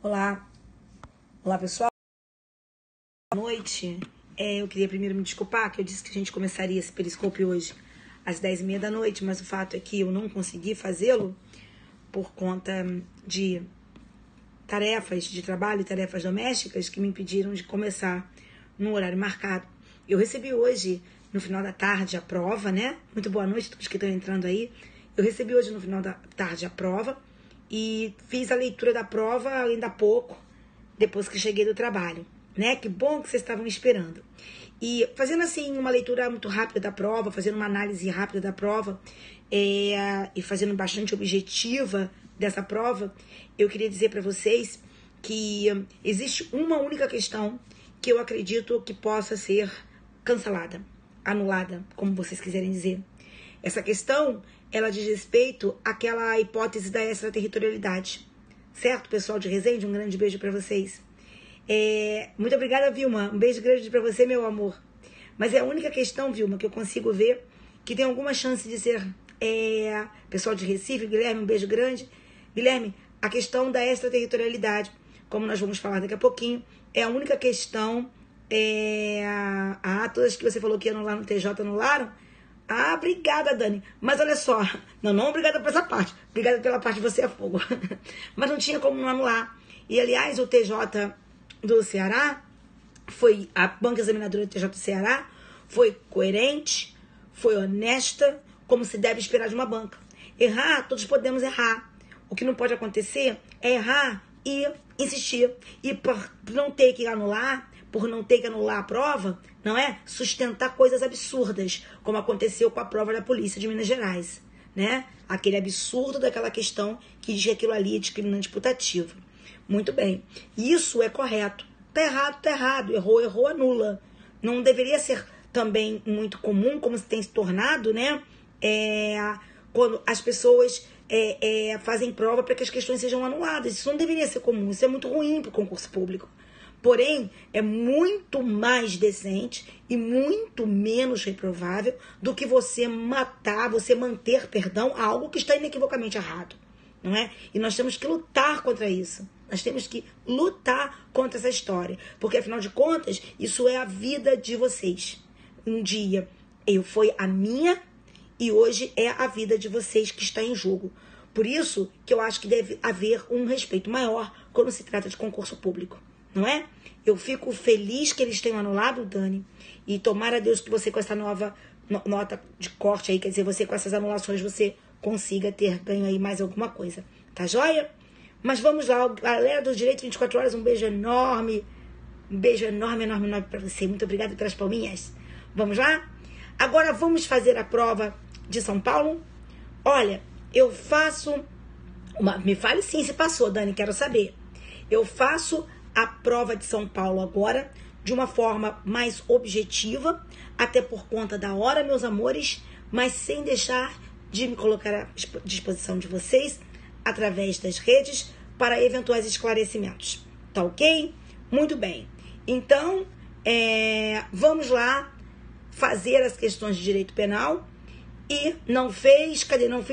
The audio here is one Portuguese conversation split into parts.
Olá, olá pessoal, boa noite. Eu queria primeiro me desculpar, que eu disse que a gente começaria esse Periscope hoje às 10h30 da noite, mas o fato é que eu não consegui fazê-lo por conta de tarefas de trabalho e tarefas domésticas que me impediram de começar no horário marcado. Eu recebi hoje, no final da tarde, a prova, né? Muito boa noite a todos que estão entrando aí. Eu recebi hoje, no final da tarde, a prova e fiz a leitura da prova ainda há pouco, depois que cheguei do trabalho, né? Que bom que vocês estavam esperando. E fazendo assim uma leitura muito rápida da prova, fazendo uma análise rápida da prova e fazendo bastante objetiva dessa prova, eu queria dizer para vocês que existe uma única questão que eu acredito que possa ser cancelada, anulada, como vocês quiserem dizer. Essa questão, ela diz respeito àquela hipótese da extraterritorialidade. Certo, pessoal de Resende? Um grande beijo para vocês. Muito obrigada, Vilma. Um beijo grande para você, meu amor. Mas é a única questão, Vilma, que eu consigo ver que tem alguma chance de ser... pessoal de Recife, Guilherme, um beijo grande. Guilherme, a questão da extraterritorialidade, como nós vamos falar daqui a pouquinho, é a única questão... todas que você falou que iam lá no TJ anularam. Obrigada, Dani. Mas olha só, não obrigada por essa parte. Obrigada pela parte de você é fogo. Mas não tinha como não anular. E, aliás, o TJ do Ceará, a banca examinadora do TJ do Ceará foi coerente, foi honesta, como se deve esperar de uma banca. Errar, todos podemos errar. O que não pode acontecer é errar e insistir. E por não ter que anular, por não ter que anular a prova, não é? Sustentar coisas absurdas, como aconteceu com a prova da polícia de Minas Gerais, né? Aquele absurdo daquela questão que diz que aquilo ali é discriminante putativo. Muito bem. Isso é correto. Tá errado. Errou, anula. Não deveria ser também muito comum, como se tem se tornado, né? Quando as pessoas fazem prova para que as questões sejam anuladas. Isso não deveria ser comum. Isso é muito ruim para o concurso público. Porém, é muito mais decente e muito menos reprovável do que você manter algo que está inequivocamente errado, não é? E nós temos que lutar contra isso. Nós temos que lutar contra essa história, porque afinal de contas, isso é a vida de vocês. Um dia foi a minha e hoje é a vida de vocês que está em jogo. Por isso que eu acho que deve haver um respeito maior quando se trata de concurso público. Não é? Eu fico feliz que eles tenham anulado, Dani. E tomara a Deus que você com essa nova nota de corte aí, quer dizer, você com essas anulações, você consiga ter ganho aí mais alguma coisa. Tá joia? Mas vamos lá, galera do Direito 24 Horas, um beijo enorme. Um beijo enorme pra você. Muito obrigada pelas palminhas. Vamos lá? Agora vamos fazer a prova de São Paulo? Olha, eu faço... Me fale sim se passou, Dani, quero saber. Eu faço a prova de São Paulo agora de uma forma mais objetiva, até por conta da hora, meus amores, mas sem deixar de me colocar à disposição de vocês através das redes para eventuais esclarecimentos. Tá ok? Muito bem. Então, vamos lá fazer as questões de direito penal. E não fez,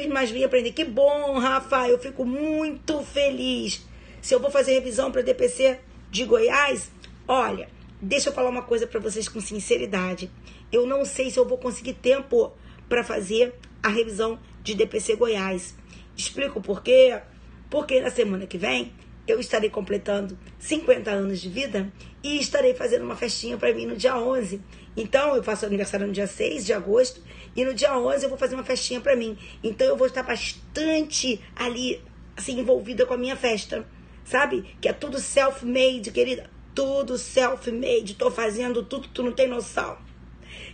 mas vim aprender. Que bom, Rafa, eu fico muito feliz. Se eu vou fazer revisão para DPC de Goiás, olha, deixa eu falar uma coisa para vocês com sinceridade. Eu não sei se eu vou conseguir tempo para fazer a revisão de DPC Goiás. Explico por quê. Porque na semana que vem eu estarei completando 50 anos de vida e estarei fazendo uma festinha para mim no dia 11. Então, eu faço aniversário no dia 6 de agosto e no dia 11 eu vou fazer uma festinha para mim. Então, eu vou estar bastante ali, assim, envolvida com a minha festa. Sabe? Que é tudo self-made, querida. Tudo self-made. Tô fazendo tudo, tu não tem noção.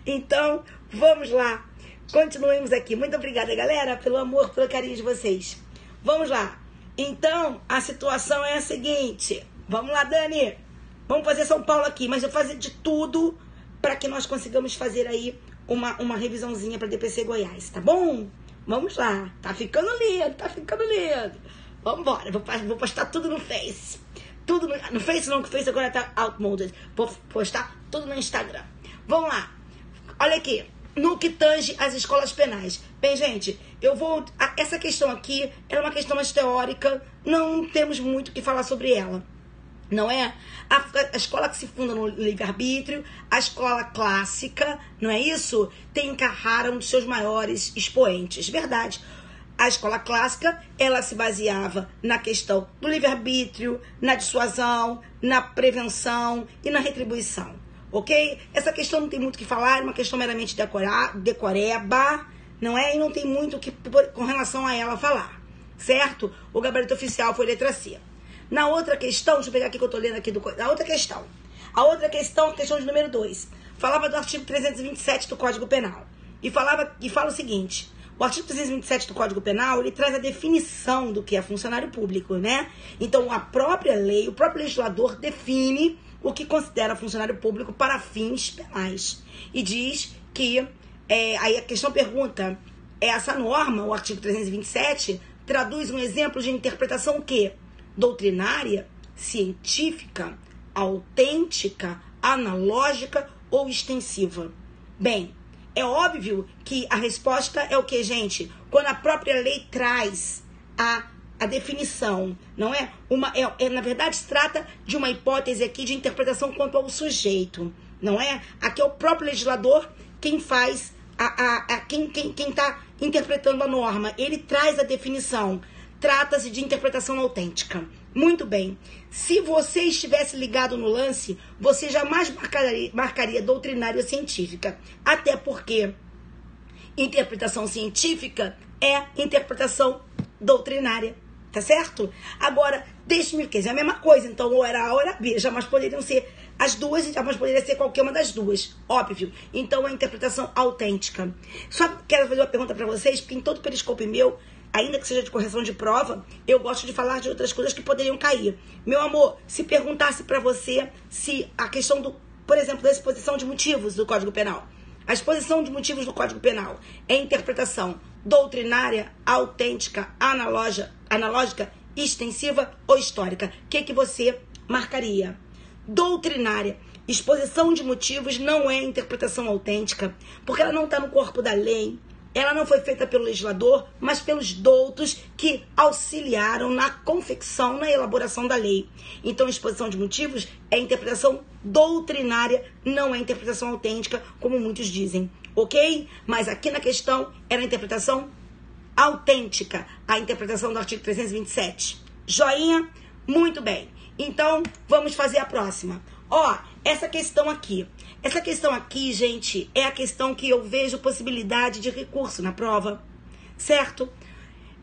Então, vamos lá. Continuemos aqui. Muito obrigada, galera, pelo amor, pelo carinho de vocês. Vamos lá. Então, a situação é a seguinte. Vamos lá, Dani. Vamos fazer São Paulo aqui, mas eu vou fazer de tudo para que nós consigamos fazer aí uma revisãozinha para DPC Goiás, tá bom? Vamos lá. Tá ficando lindo. Vamos embora, vou postar tudo no Face. Tudo no Face não, que o Face agora tá outmoded. Vou postar tudo no Instagram. Vamos lá. Olha aqui. no que tange às escolas penais. Bem, gente, essa questão aqui é uma questão mais teórica, não temos muito o que falar sobre ela. Não é? A escola que se funda no livre-arbítrio, a escola clássica, não é isso? Tem Carrara, um dos seus maiores expoentes. Verdade. A escola clássica, ela se baseava na questão do livre-arbítrio, na dissuasão, na prevenção e na retribuição. Ok? Essa questão não tem muito o que falar, é uma questão meramente decoreba, não é? E não tem muito com relação a ela falar. Certo? O gabarito oficial foi letra C. Na outra questão, deixa eu pegar aqui que eu tô lendo aqui. A outra questão, a questão de número 2, falava do artigo 327 do Código Penal. E fala o seguinte: o artigo 327 do Código Penal, ele traz a definição do que é funcionário público, né? Então, a própria lei, o próprio legislador define o que considera funcionário público para fins penais. E diz que, aí a questão pergunta, essa norma, o artigo 327, traduz um exemplo de interpretação o quê? Doutrinária, científica, autêntica, analógica ou extensiva? Bem, é óbvio que a resposta é o que, gente? Quando a própria lei traz a definição, não é? Na verdade, se trata de uma hipótese aqui de interpretação quanto ao sujeito, não é? Aqui é o próprio legislador quem faz, quem está interpretando a norma. Ele traz a definição. Trata-se de interpretação autêntica. Muito bem. Se você estivesse ligado no lance, você jamais marcaria doutrinária ou científica. Até porque interpretação científica é interpretação doutrinária. Tá certo? Agora, deixe-me dizer, é a mesma coisa. Então, ou era A ou era B. Jamais poderiam ser as duas e jamais poderia ser qualquer uma das duas. Óbvio. Então, é a interpretação autêntica. Só quero fazer uma pergunta para vocês, porque em todo periscope meu, ainda que seja de correção de prova, eu gosto de falar de outras coisas que poderiam cair. Meu amor, se perguntasse para você se a questão por exemplo, da exposição de motivos do Código Penal. A exposição de motivos do Código Penal é interpretação doutrinária, autêntica, analógica, extensiva ou histórica. O que você marcaria? Doutrinária. Exposição de motivos não é interpretação autêntica, porque ela não está no corpo da lei. Ela não foi feita pelo legislador, mas pelos doutos que auxiliaram na confecção, na elaboração da lei. Então, exposição de motivos é interpretação doutrinária, não é interpretação autêntica, como muitos dizem, ok? Mas aqui na questão era a interpretação autêntica, a interpretação do artigo 327. Joinha? Muito bem. Então, vamos fazer a próxima. Essa questão aqui, gente, é a questão que eu vejo possibilidade de recurso na prova, certo?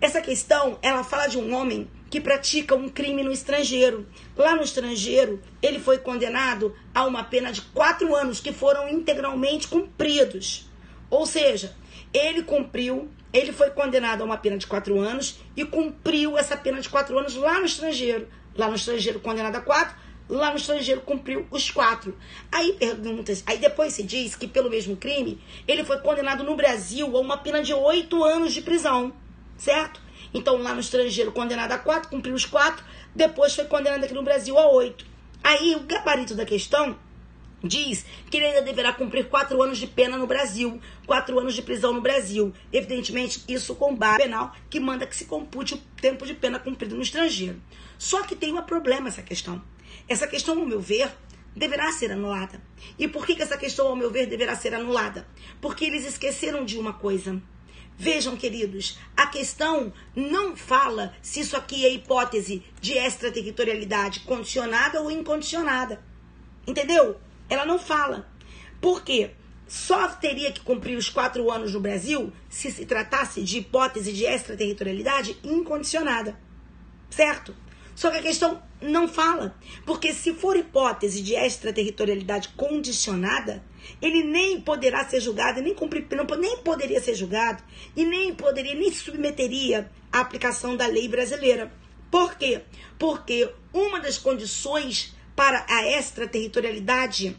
Essa questão, ela fala de um homem que pratica um crime no estrangeiro. Lá no estrangeiro, ele foi condenado a uma pena de 4 anos que foram integralmente cumpridos. Ou seja, ele foi condenado a uma pena de 4 anos e cumpriu essa pena de 4 anos lá no estrangeiro. Lá no estrangeiro, condenado a 4, lá no estrangeiro cumpriu os 4. Aí depois se diz que pelo mesmo crime, ele foi condenado no Brasil a uma pena de 8 anos de prisão, certo? Então lá no estrangeiro condenado a 4, cumpriu os 4, depois foi condenado aqui no Brasil a 8. Aí o gabarito da questão diz que ele ainda deverá cumprir 4 anos de pena no Brasil, 4 anos de prisão no Brasil. Evidentemente, isso com base penal que manda que se compute o tempo de pena cumprido no estrangeiro. Só que tem um problema essa questão. Essa questão, ao meu ver, deverá ser anulada. E por que essa questão, ao meu ver, deverá ser anulada? Porque eles esqueceram de uma coisa. Vejam, queridos, a questão não fala se isso aqui é hipótese de extraterritorialidade condicionada ou incondicionada. Entendeu? Ela não fala. Por quê? Só teria que cumprir os 4 anos no Brasil se tratasse de hipótese de extraterritorialidade incondicionada. Certo? Só que a questão não fala. Porque se for hipótese de extraterritorialidade condicionada, ele nem poderá ser julgado, nem poderia ser julgado, e nem se submeteria à aplicação da lei brasileira. Por quê? Porque uma das condições para a extraterritorialidade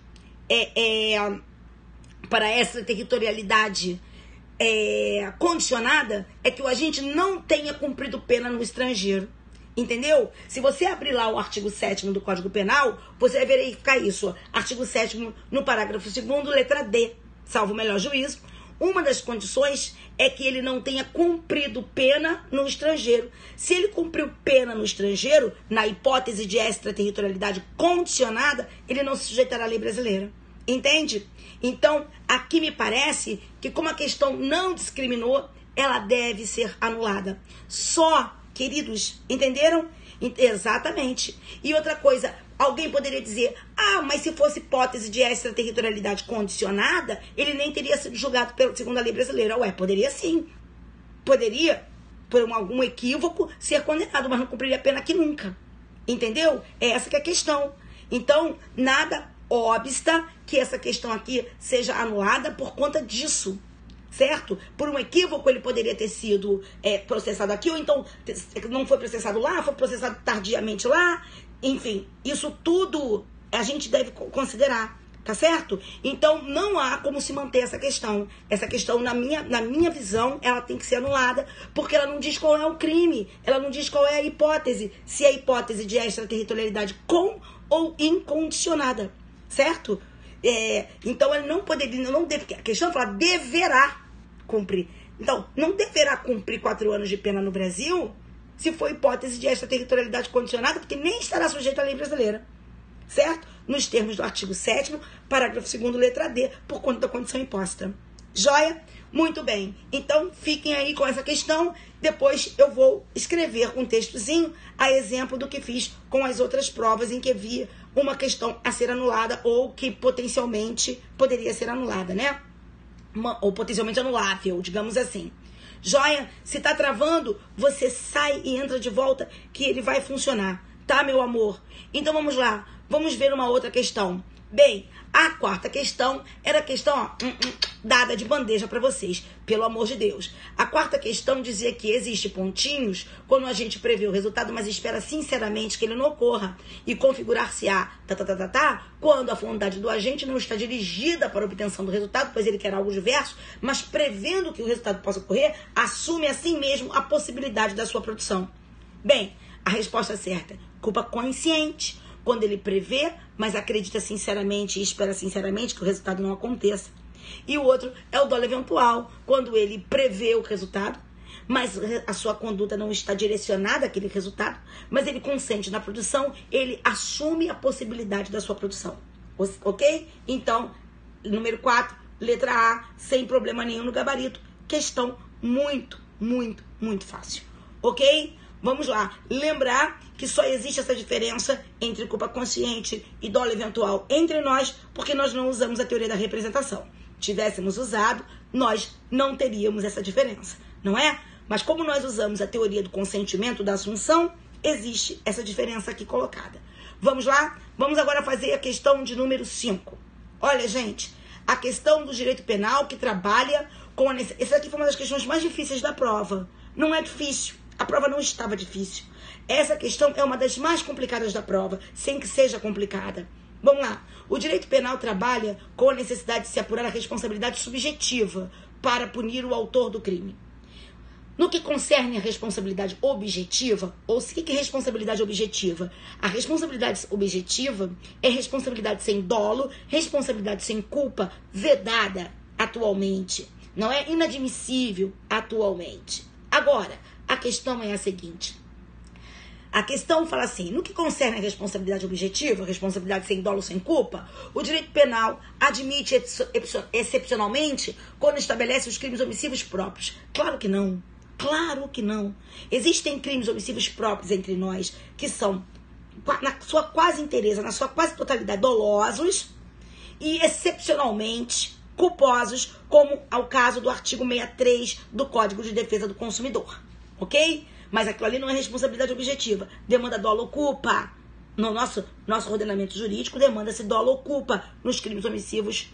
condicionada é que o agente não tenha cumprido pena no estrangeiro. Entendeu? Se você abrir lá o artigo 7º do Código Penal, você vai verificar isso. Artigo 7º, no parágrafo 2º, letra D, salvo o melhor juízo, uma das condições é que ele não tenha cumprido pena no estrangeiro. Se ele cumpriu pena no estrangeiro, na hipótese de extraterritorialidade condicionada, ele não se sujeitará à lei brasileira. Entende? Então, aqui me parece que como a questão não discriminou, ela deve ser anulada. Só, queridos, entenderam? Exatamente. E outra coisa, alguém poderia dizer, mas se fosse hipótese de extraterritorialidade condicionada, ele nem teria sido julgado segundo a lei brasileira. Ué, poderia sim. Poderia, por algum equívoco, ser condenado, mas não cumpriria a pena aqui nunca. Entendeu? É essa que é a questão. Então, nada obsta que essa questão aqui seja anulada por conta disso. Certo? Por um equívoco ele poderia ter sido processado aqui, ou então não foi processado lá, foi processado tardiamente lá. Enfim, isso tudo a gente deve considerar, tá certo? Então não há como se manter essa questão. Essa questão, na minha visão, ela tem que ser anulada, porque ela não diz qual é o crime, ela não diz qual é a hipótese, se é a hipótese de extraterritorialidade com ou incondicionada, certo? Então ele não poderia, não deve, a questão fala deverá cumprir. Então, não deverá cumprir 4 anos de pena no Brasil se for hipótese de extraterritorialidade condicionada, porque nem estará sujeito à lei brasileira, certo? Nos termos do artigo 7º, parágrafo 2º, letra D, por conta da condição imposta. Joia? Muito bem. Então, fiquem aí com essa questão. Depois eu vou escrever um textozinho a exemplo do que fiz com as outras provas em que havia uma questão a ser anulada ou que potencialmente poderia ser anulada, né? Ou potencialmente anulável, digamos assim. Joia? Se tá travando, você sai e entra de volta que ele vai funcionar, tá, meu amor? Então vamos lá, vamos ver uma outra questão. Bem, a quarta questão era a questão dada de bandeja para vocês, pelo amor de Deus. A quarta questão dizia que existe pontinhos quando a gente prevê o resultado, mas espera sinceramente que ele não ocorra. E configurar-se-á, quando a vontade do agente não está dirigida para a obtenção do resultado, pois ele quer algo diverso, mas prevendo que o resultado possa ocorrer, assume assim mesmo a possibilidade da sua produção. Bem, a resposta certa, culpa consciente, quando ele prevê, mas acredita sinceramente e espera sinceramente que o resultado não aconteça. E o outro é o dolo eventual, quando ele prevê o resultado, mas a sua conduta não está direcionada àquele resultado, mas ele consente na produção, ele assume a possibilidade da sua produção. Ok? Então, número 4, letra A, sem problema nenhum no gabarito. Questão muito, muito, muito fácil. Ok? Vamos lá, lembrar que só existe essa diferença entre culpa consciente e dolo eventual entre nós, porque nós não usamos a teoria da representação. Tivéssemos usado, nós não teríamos essa diferença, não é? Mas como nós usamos a teoria do consentimento da assunção, existe essa diferença aqui colocada. Vamos lá? Vamos agora fazer a questão de número 5. Olha, gente, a questão do direito penal que trabalha com a necessidade. Essa aqui foi uma das questões mais difíceis da prova. Não é difícil. A prova não estava difícil. Essa questão é uma das mais complicadas da prova, sem que seja complicada. Vamos lá. O direito penal trabalha com a necessidade de se apurar a responsabilidade subjetiva para punir o autor do crime. No que concerne a responsabilidade objetiva, ou o que é responsabilidade objetiva? A responsabilidade objetiva é responsabilidade sem dolo, responsabilidade sem culpa, vedada atualmente. Não é inadmissível atualmente. Agora, a questão é a seguinte. A questão fala assim, no que concerne a responsabilidade objetiva, responsabilidade sem dolo, sem culpa, o direito penal admite excepcionalmente quando estabelece os crimes omissivos próprios. Claro que não. Claro que não. Existem crimes omissivos próprios entre nós que são, na sua quase inteireza, na sua quase totalidade, dolosos e excepcionalmente culposos, como ao caso do artigo 63 do Código de Defesa do Consumidor. Ok? Mas aquilo ali não é responsabilidade objetiva. Demanda dolo ou culpa. No nosso ordenamento jurídico, demanda-se dolo ou culpa nos crimes omissivos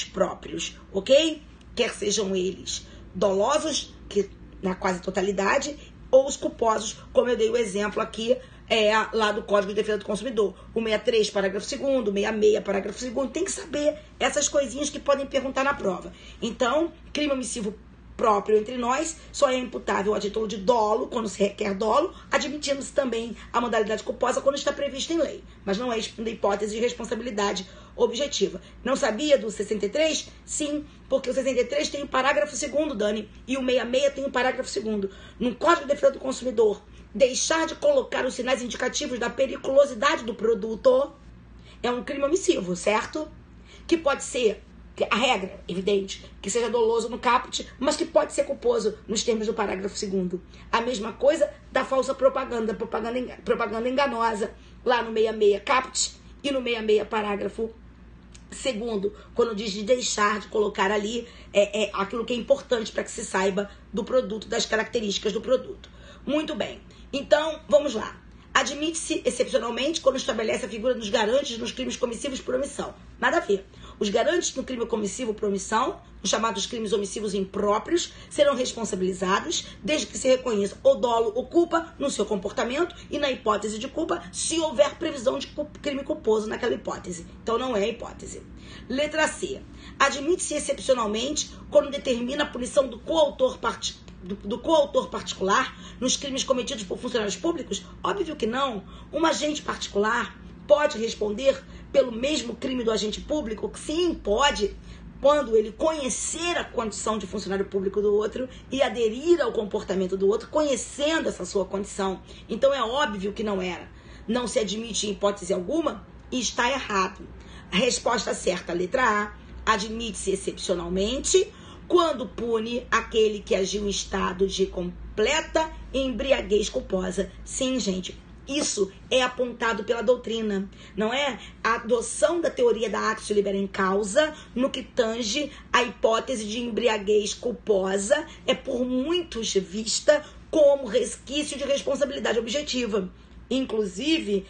próprios. Ok? Quer sejam eles dolosos, que na quase totalidade, ou os culposos, como eu dei o exemplo aqui, lá do Código de Defesa do Consumidor. O 63, parágrafo 2º, o 66, parágrafo 2º. Tem que saber essas coisinhas que podem perguntar na prova. Então, crime omissivo próprio entre nós, só é imputável a título de dolo, quando se requer dolo, admitindo-se também a modalidade culposa quando está prevista em lei, mas não é excluída a hipótese de responsabilidade objetiva. Não sabia do 63? Sim, porque o 63 tem o parágrafo 2º, Dani, e o 66 tem o parágrafo 2º. No Código de Defesa do Consumidor, deixar de colocar os sinais indicativos da periculosidade do produto é um crime omissivo, certo? Que pode ser, a regra, evidente, que seja doloso no caput, mas que pode ser culposo nos termos do parágrafo 2º. A mesma coisa da falsa propaganda enganosa, lá no 66 caput e no 66 parágrafo 2º, quando diz de deixar de colocar ali aquilo que é importante para que se saiba do produto, das características do produto. Muito bem, então vamos lá. Admite-se, excepcionalmente, quando estabelece a figura dos garantes nos crimes comissivos por omissão. Nada a ver. Os garantes no crime comissivo por omissão, os chamados crimes omissivos impróprios, serão responsabilizados desde que se reconheça o dolo ou culpa no seu comportamento e, na hipótese de culpa, se houver previsão de crime culposo naquela hipótese. Então, não é a hipótese. Letra C. Admite-se excepcionalmente quando determina a punição do coautor particular nos crimes cometidos por funcionários públicos? Óbvio que não. Um agente particular pode responder pelo mesmo crime do agente público? Sim, pode, quando ele conhecer a condição de funcionário público do outro e aderir ao comportamento do outro, conhecendo essa sua condição. Então é óbvio que não era. Não se admite em hipótese alguma e está errado. A resposta certa, letra A, admite-se excepcionalmente quando pune aquele que agiu em estado de completa embriaguez culposa. Sim, gente, isso é apontado pela doutrina, não é? A adoção da teoria da actio libera em causa, no que tange a hipótese de embriaguez culposa, é por muitos vista como resquício de responsabilidade objetiva. Inclusive,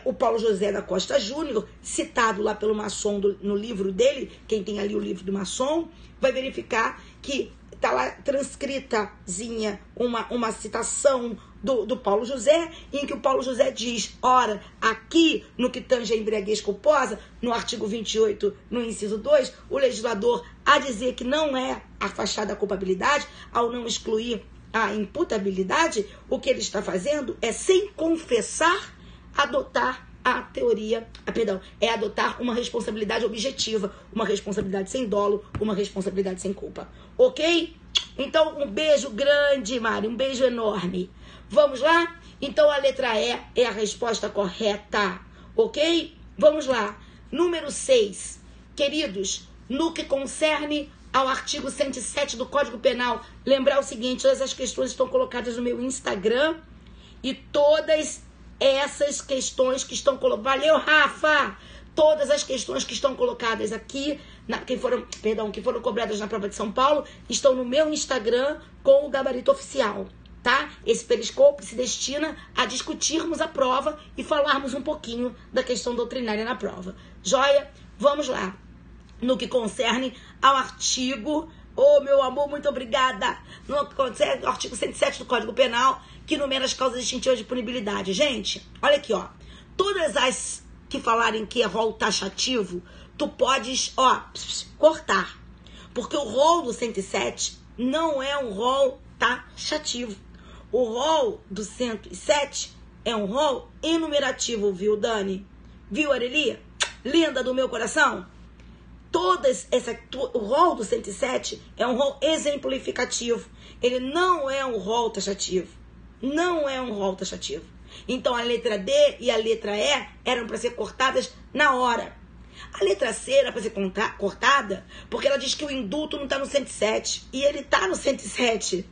o Paulo José da Costa Júnior, citado lá pelo Masson no livro dele, quem tem ali o livro do Masson, vai verificar que está lá transcritazinha uma citação do Paulo José, em que o Paulo José diz, ora, aqui no que tange a embriaguez culposa, no artigo 28, no inciso 2, o legislador, a dizer que não é afastada a culpabilidade, ao não excluir a imputabilidade, o que ele está fazendo é, sem confessar, adotar a teoria, adotar uma responsabilidade objetiva, uma responsabilidade sem dolo, uma responsabilidade sem culpa. Ok? Então, um beijo grande, Mari, um beijo enorme. Vamos lá? Então, a letra E é a resposta correta. Ok? Vamos lá. Número 6. Queridos, no que concerne ao artigo 107 do Código Penal, lembrar o seguinte, todas as questões estão colocadas no meu Instagram e todas essas questões que estão colocadas... Valeu, Rafa! Todas as questões que estão colocadas aqui, que foram cobradas na prova de São Paulo, estão no meu Instagram com o gabarito oficial, tá? Esse Periscope se destina a discutirmos a prova e falarmos um pouquinho da questão doutrinária na prova. Joia? Vamos lá. No que concerne ao artigo, meu amor, muito obrigada, no que concerne ao artigo 107 do Código Penal, que enumera as causas distintivas de punibilidade. Gente, olha aqui, ó, todas as que falarem que é rol taxativo, tu podes, cortar, porque o rol do 107 não é um rol taxativo. O rol do 107 é um rol enumerativo, viu, Dani? Viu, Areli? Linda do meu coração? O rol do 107 é um rol exemplificativo. Ele não é um rol taxativo. Não é um rol taxativo. Então, a letra D e a letra E eram para ser cortadas na hora. A letra C era para ser cortada porque ela diz que o indulto não está no 107. E ele está no 107.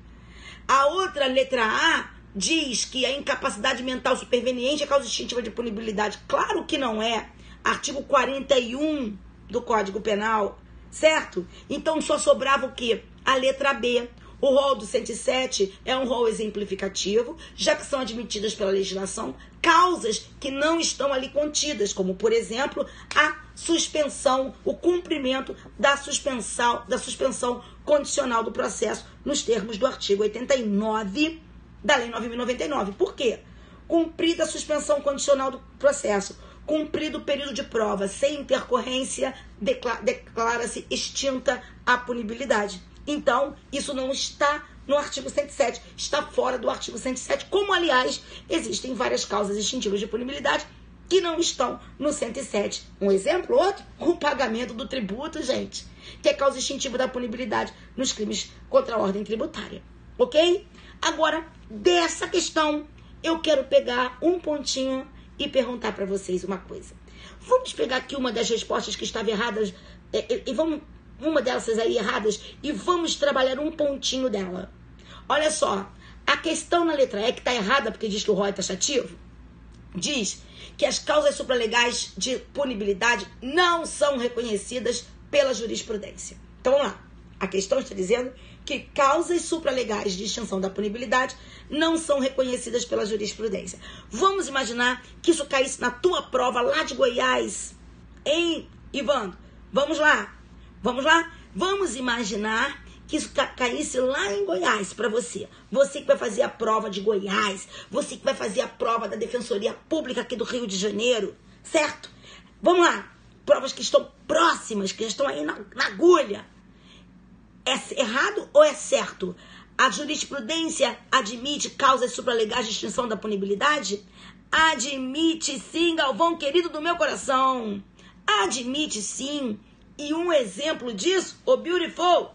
A outra, letra A, diz que a incapacidade mental superveniente é causa distintiva de punibilidade. Claro que não é. Artigo 41 do Código Penal, certo? Então só sobrava o quê? A letra B. O rol do 107 é um rol exemplificativo, já que são admitidas pela legislação causas que não estão ali contidas, como, por exemplo, a suspensão, o cumprimento da suspensão condicional do processo nos termos do artigo 89 da Lei 9.099. Por quê? Cumprida a suspensão condicional do processo, cumprido o período de prova sem intercorrência, declara-se extinta a punibilidade. Então, isso não está no artigo 107, está fora do artigo 107, como, aliás, existem várias causas extintivas de punibilidade que não estão no 107. Um exemplo, outro, o pagamento do tributo, gente, que é causa extintiva da punibilidade nos crimes contra a ordem tributária, ok? Agora, dessa questão, eu quero pegar um pontinho e perguntar para vocês uma coisa. Vamos pegar aqui uma das respostas que estava erradas, e vamos, uma dessas aí erradas, e vamos trabalhar um pontinho dela. Olha só, a questão na letra E, que está errada, porque diz que o ROI é taxativo, diz que as causas supralegais de punibilidade não são reconhecidas pela jurisprudência. Então, vamos lá. A questão está dizendo que causas supralegais de extinção da punibilidade não são reconhecidas pela jurisprudência. Vamos imaginar que isso caísse na tua prova lá de Goiás. Hein, Ivandro? Vamos lá. Vamos lá? Vamos imaginar que isso caísse lá em Goiás para você. Você que vai fazer a prova de Goiás. Você que vai fazer a prova da Defensoria Pública aqui do Rio de Janeiro. Certo? Vamos lá. Provas que estão próximas, que estão aí na agulha. É errado ou é certo? A jurisprudência admite causas supralegais de extinção da punibilidade? Admite sim, Galvão, querido do meu coração. Admite sim. E um exemplo disso, o Beautiful,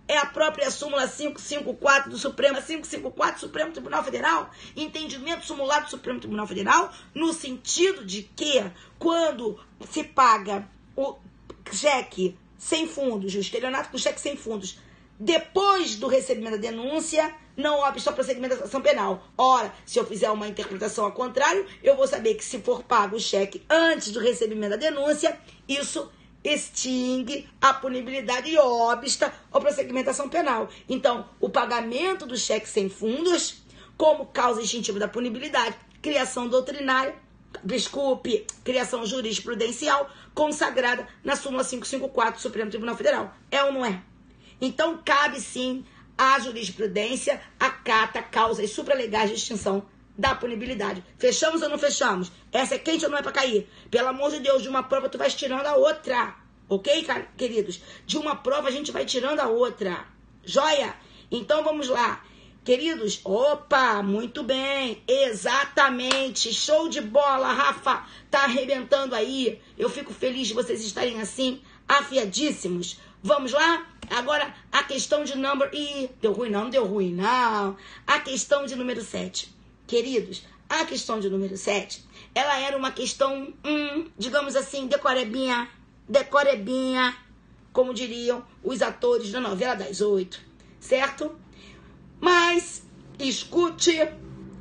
é a própria súmula 554 do Supremo, 554 do Supremo Tribunal Federal, entendimento sumulado do Supremo Tribunal Federal, no sentido de que quando se paga o cheque sem fundos, o estelionato com cheque sem fundos, depois do recebimento da denúncia, não obsta ao prosseguimento da ação penal. Ora, se eu fizer uma interpretação ao contrário, eu vou saber que se for pago o cheque antes do recebimento da denúncia, isso extingue a punibilidade e obsta ao prosseguimento da ação penal. Então, o pagamento do cheque sem fundos, como causa extintiva da punibilidade, criação doutrinária, criação jurisprudencial consagrada na súmula 554 do Supremo Tribunal Federal. É ou não é? Então, cabe sim à jurisprudência, acata causas supralegais de extinção da punibilidade. Fechamos ou não fechamos? Essa é quente ou não é para cair? Pelo amor de Deus, de uma prova tu vais tirando a outra. Ok, queridos? De uma prova a gente vai tirando a outra. Joia? Então, vamos lá. Queridos, opa, muito bem, exatamente, show de bola, Rafa, tá arrebentando aí, eu fico feliz de vocês estarem assim, afiadíssimos. Vamos lá? Agora, a questão de número, deu ruim não, não deu ruim não, a questão de número 7, queridos, a questão de número 7, ela era uma questão, digamos assim, decorebinha, como diriam os atores da novela das 8, certo? Mas, escute,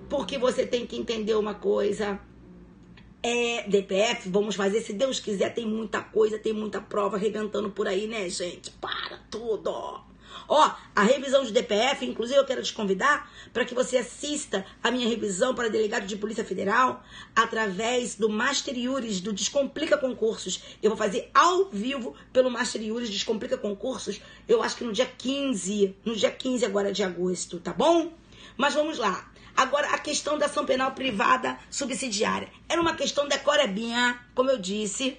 porque você tem que entender uma coisa. DPF, vamos fazer, se Deus quiser, tem muita coisa, tem muita prova arrebentando por aí, né, gente? Para tudo! Ó, a revisão de DPF, inclusive eu quero te convidar para que você assista a minha revisão para delegado de Polícia Federal através do Master Juris, do Descomplica Concursos. Eu vou fazer ao vivo pelo Master Juris Descomplica Concursos, eu acho que no dia 15 agora de agosto, tá bom? Mas vamos lá. Agora, a questão da ação penal privada subsidiária. Era uma questão decorebinha, como eu disse,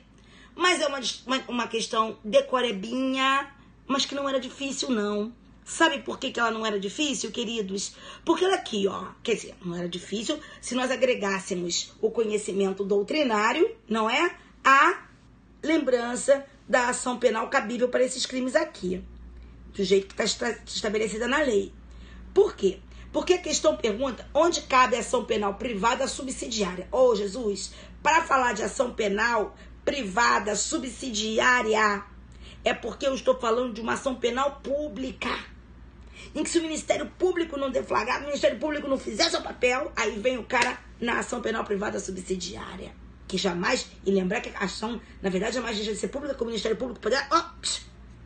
mas é uma questão decorebinha, mas que não era difícil, não. Sabe por que ela não era difícil, queridos? Porque ela aqui, ó, quer dizer, não era difícil se nós agregássemos o conhecimento doutrinário, não é? A lembrança da ação penal cabível para esses crimes aqui, do jeito que está estabelecida na lei. Por quê? Porque a questão pergunta onde cabe a ação penal privada subsidiária. Ô, Jesus, para falar de ação penal privada subsidiária, é porque eu estou falando de uma ação penal pública. Em que se o Ministério Público não deflagrar, o Ministério Público não fizer seu papel, aí vem o cara na ação penal privada subsidiária. Que jamais, e lembrar que a ação, na verdade, jamais deixa de ser pública, que o Ministério Público poder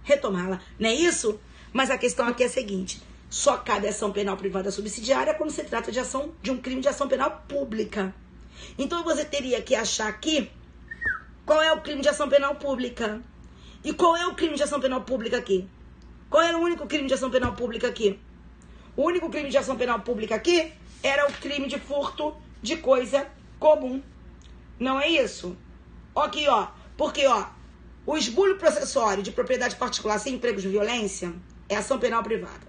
retomá-la. Não é isso? Mas a questão aqui é a seguinte: só cabe ação penal privada subsidiária quando se trata de um crime de ação penal pública. Então você teria que achar aqui qual é o crime de ação penal pública. E qual é o crime de ação penal pública aqui? Qual era o único crime de ação penal pública aqui? O único crime de ação penal pública aqui era o crime de furto de coisa comum. Não é isso? Aqui, ó. Porque, ó, o esbulho processório de propriedade particular sem empregos de violência, é ação penal privada.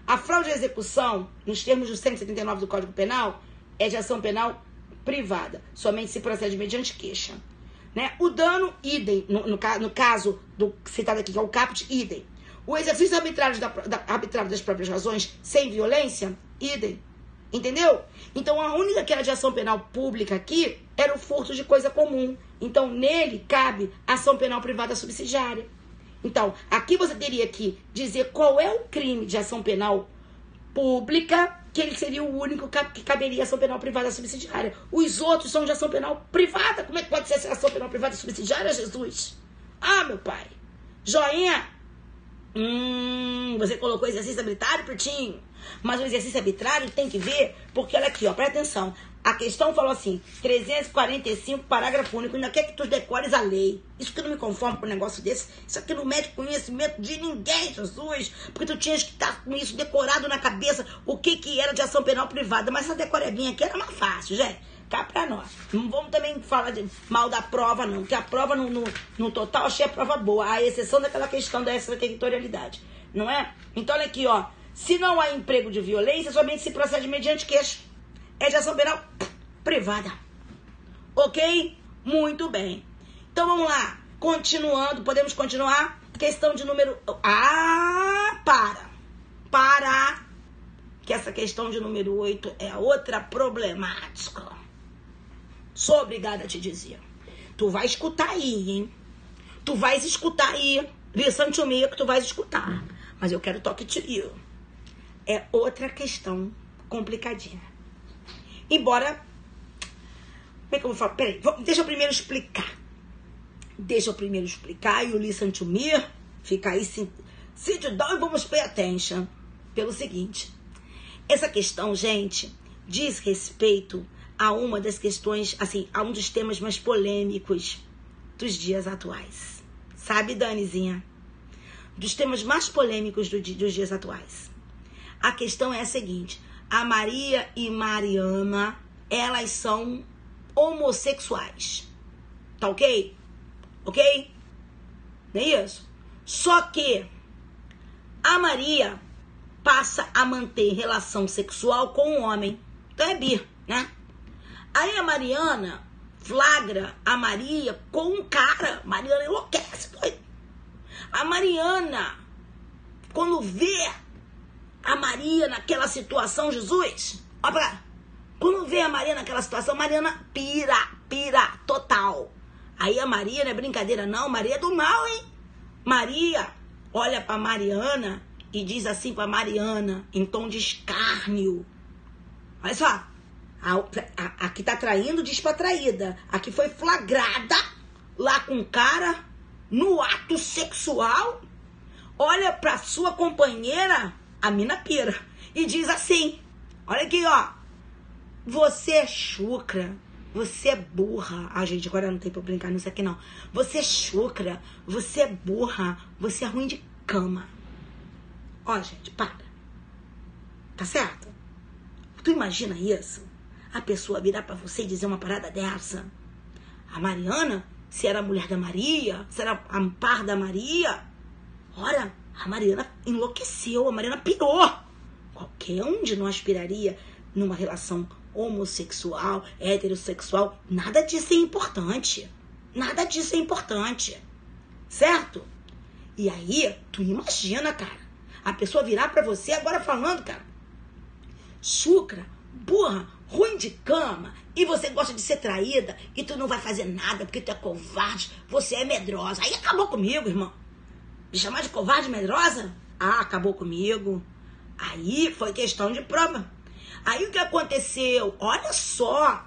A fraude à execução, nos termos do 179 do Código Penal, é de ação penal privada. Somente se procede mediante queixa. Né? O dano, idem. No caso do citado aqui, que é o caput, idem. O exercício arbitrário das próprias razões, sem violência, idem. Entendeu? Então, a única que era de ação penal pública aqui era o furto de coisa comum. Então, nele cabe ação penal privada subsidiária. Então, aqui você teria que dizer qual é o crime de ação penal pública, que ele seria o único que caberia ação penal privada subsidiária. Os outros são de ação penal privada. Como é que pode ser ação penal privada subsidiária, Jesus? Ah, meu pai. Joinha. Você colocou exercício arbitrário, Pertinho? Mas o exercício arbitrário tem que ver, porque olha aqui, ó, presta atenção. A questão falou assim, 345, parágrafo único, ainda quer que tu decores a lei. Isso que eu não me conformo com um negócio desse. Isso aqui não mede conhecimento de ninguém, Jesus. Porque tu tinhas que estar com isso decorado na cabeça, o que era de ação penal privada. Mas essa decoradinha aqui era mais fácil, gente. Cá pra nós. Não vamos também falar mal da prova, não. Porque a prova, no total, achei a prova boa. A exceção daquela questão da extraterritorialidade. Não é? Então, olha aqui, ó. Se não há emprego de violência, somente se procede mediante queixa. É de ação penal privada. Ok? Muito bem. Então, vamos lá. Continuando, podemos continuar? Questão de número... Para. Que essa questão de número 8 é outra problemática. Sou obrigada a te dizer. Tu vai escutar aí, hein? Tu vais escutar aí. Listen to me, que tu vais escutar. Mas eu quero talk to you. É outra questão complicadinha. Embora... Como é que eu vou falar? Peraí, deixa eu primeiro explicar. E o listen to me fica aí, sit down e vamos pay attention. Pelo seguinte. Essa questão, gente, diz respeito a uma das questões, assim, a um dos temas mais polêmicos dos dias atuais. Sabe, Danizinha? Dos temas mais polêmicos dos dias atuais. A questão é a seguinte. A Maria e Mariana, elas são homossexuais. Tá ok? Ok? Não é isso? Só que a Maria passa a manter relação sexual com um homem. Então é bi, né? Aí a Mariana flagra a Maria com um cara. Mariana enlouquece. A Mariana, quando vê a Maria naquela situação, Jesus, olha pra cá. Quando vê a Maria naquela situação, Mariana pira total. Aí a Maria não é brincadeira não, Maria é do mal, hein? Maria olha pra Mariana e diz assim pra Mariana, em tom de escárnio. Olha só, a que tá traindo diz pra traída. A que foi flagrada lá com o cara, no ato sexual, olha pra sua companheira, a mina pira, e diz assim, olha aqui, ó, você é chucra, você é burra. Ah, gente, agora não tem pra brincar nisso aqui, não. Você é chucra, você é burra, você é ruim de cama. Ó, gente, para. Tá certo? Tu imagina isso? A pessoa virar pra você e dizer uma parada dessa? A Mariana, se era a mulher da Maria, se era a par da Maria, ora, a Mariana enlouqueceu, a Mariana pirou. Qualquer um de nós piraria numa relação homossexual, heterossexual. Nada disso é importante. Nada disso é importante. Certo? E aí, tu imagina, cara, a pessoa virar pra você agora falando, cara, chucra, burra, ruim de cama, e você gosta de ser traída, e tu não vai fazer nada porque tu é covarde, você é medrosa. Aí acabou comigo, irmão. Me chamar de covarde medrosa? Ah, acabou comigo. Aí foi questão de prova. Aí o que aconteceu? Olha só.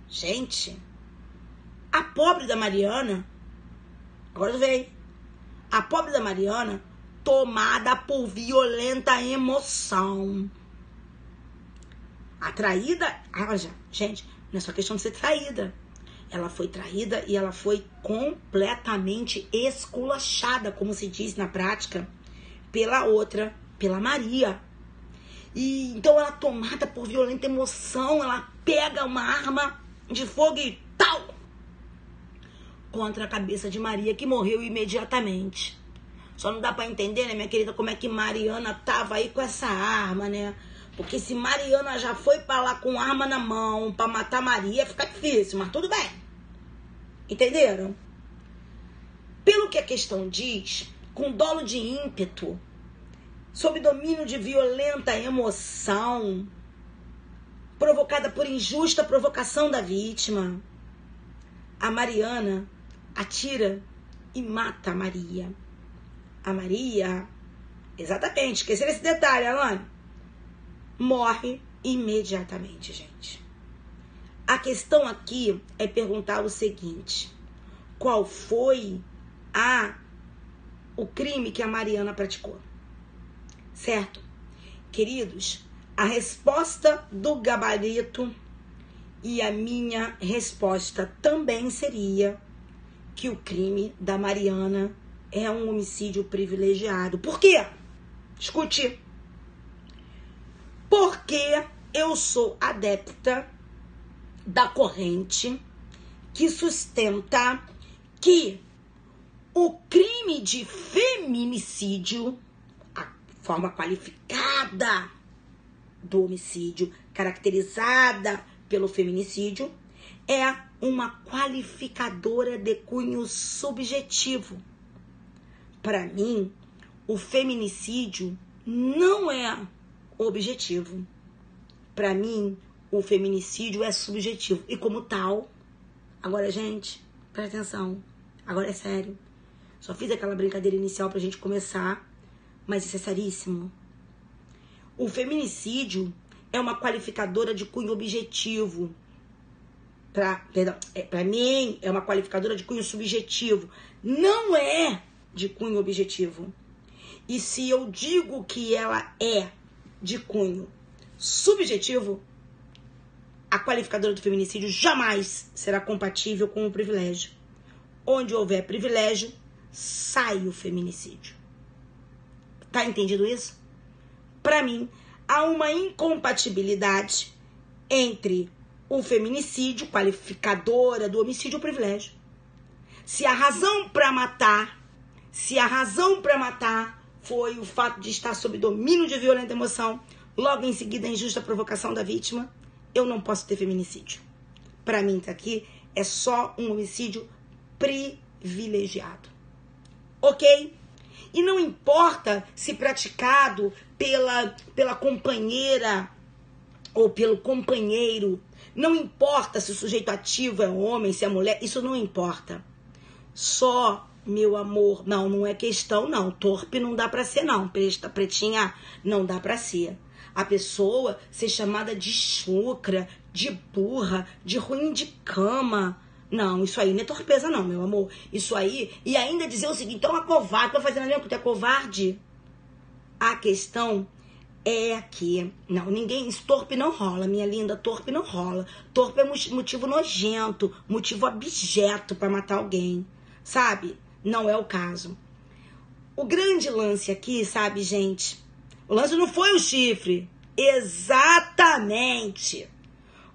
Gente, a pobre da Mariana, agora veio. A pobre da Mariana, tomada por violenta emoção. A traída, gente, não é só questão de ser traída. Ela foi traída e ela foi completamente esculachada, como se diz na prática, pela outra, pela Maria. E então ela, tomada por violenta emoção, ela pega uma arma de fogo e tal, contra a cabeça de Maria, que morreu imediatamente. Só não dá pra entender, né, minha querida, como é que Mariana tava aí com essa arma, né? Porque se Mariana já foi pra lá com arma na mão pra matar Maria, fica difícil, mas tudo bem. Entenderam? Pelo que a questão diz, com dolo de ímpeto, sob domínio de violenta emoção, provocada por injusta provocação da vítima, a Mariana atira e mata a Maria. A Maria, exatamente, esqueceram esse detalhe, Alane, morre imediatamente, gente. A questão aqui é perguntar o seguinte: qual foi o crime que a Mariana praticou? Certo? Queridos, a resposta do gabarito e a minha resposta também seria que o crime da Mariana é um homicídio privilegiado. Por quê? Escute. Porque eu sou adepta da corrente que sustenta que o crime de feminicídio, a forma qualificada do homicídio, caracterizada pelo feminicídio, é uma qualificadora de cunho subjetivo. Para mim, o feminicídio não é objetivo. Para mim, o feminicídio é subjetivo. E como tal, agora, gente, presta atenção, agora é sério. Só fiz aquela brincadeira inicial pra gente começar, mas isso é seríssimo. O feminicídio é uma qualificadora de cunho objetivo. Pra mim, é uma qualificadora de cunho subjetivo. Não é de cunho objetivo. E se eu digo que ela é de cunho subjetivo, a qualificadora do feminicídio jamais será compatível com o privilégio. Onde houver privilégio, sai o feminicídio. Tá entendido isso? Para mim, há uma incompatibilidade entre o feminicídio, qualificadora do homicídio, e o privilégio. Se a razão para matar foi o fato de estar sob domínio de violenta emoção, logo em seguida a injusta provocação da vítima, eu não posso ter feminicídio. Para mim, tá aqui, é só um homicídio privilegiado. Ok? E não importa se praticado pela companheira ou pelo companheiro, não importa se o sujeito ativo é homem, se é mulher, isso não importa. Só, meu amor, não é questão, não. Torpe não dá pra ser, não. Pretinha, não dá pra ser. A pessoa ser chamada de chucra, de burra, de ruim de cama. Não, isso aí não é torpeza, não, meu amor. Isso aí, e ainda dizer o seguinte, então é covarde, tô fazendo a mesma coisa, é covarde. A questão é que, torpe não rola, minha linda, torpe não rola. Torpe é motivo nojento, motivo abjeto pra matar alguém, sabe? Não é o caso. O grande lance aqui, sabe, gente? O lance não foi o chifre. Exatamente.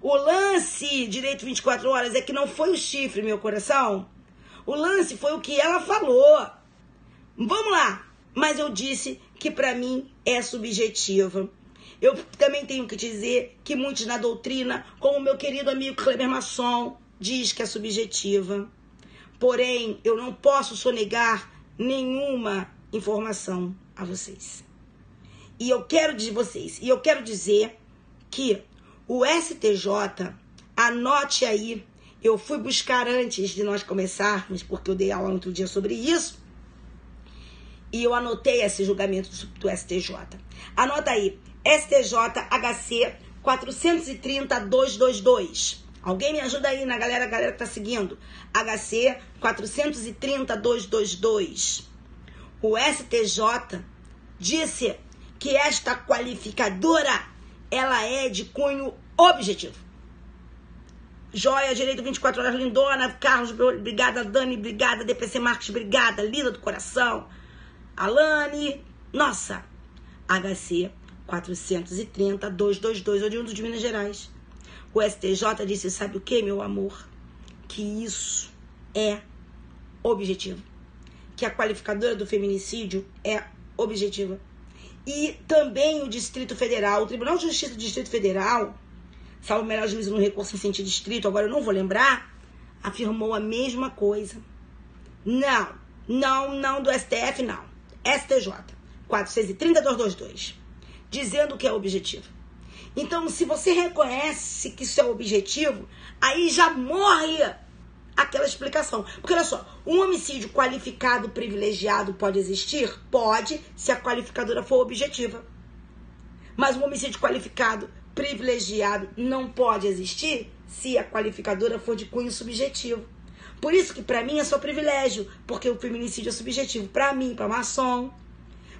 O lance, direito 24 horas, é que não foi o chifre, meu coração. O lance foi o que ela falou. Vamos lá. Mas eu disse que pra mim é subjetiva. Eu também tenho que dizer que muitos na doutrina, como o meu querido amigo Kleber Masson, diz que é subjetiva. Porém, eu não posso sonegar nenhuma informação a vocês. E eu quero dizer que o STJ, anote aí, eu fui buscar antes de nós começarmos, porque eu dei aula outro dia sobre isso, e eu anotei esse julgamento do STJ. Anota aí, STJ HC 430-222. Alguém me ajuda aí, na galera que tá seguindo. HC 430-222. O STJ disse que esta qualificadora, ela é de cunho objetivo. Joia, direito 24 horas, lindona, Carlos, obrigada, Dani, obrigada, DPC Marques, obrigada, linda do coração, Alane, nossa, HC 430-222, oriundo de Minas Gerais. O STJ disse, sabe o que, meu amor? Que isso é objetivo. que a qualificadora do feminicídio é objetiva. E também o Distrito Federal, o Tribunal de Justiça do Distrito Federal, salvo o melhor juízo no recurso em sentido estrito, agora eu não vou lembrar, afirmou a mesma coisa. Não do STF, não. STJ, 430/222, dizendo que é objetivo. Então, se você reconhece que isso é objetivo, aí já morre aquela explicação. Porque, olha só, um homicídio qualificado privilegiado pode existir? Pode, se a qualificadora for objetiva. Mas um homicídio qualificado privilegiado não pode existir se a qualificadora for de cunho subjetivo. Por isso que para mim é só privilégio, porque o feminicídio é subjetivo para mim, para maçom.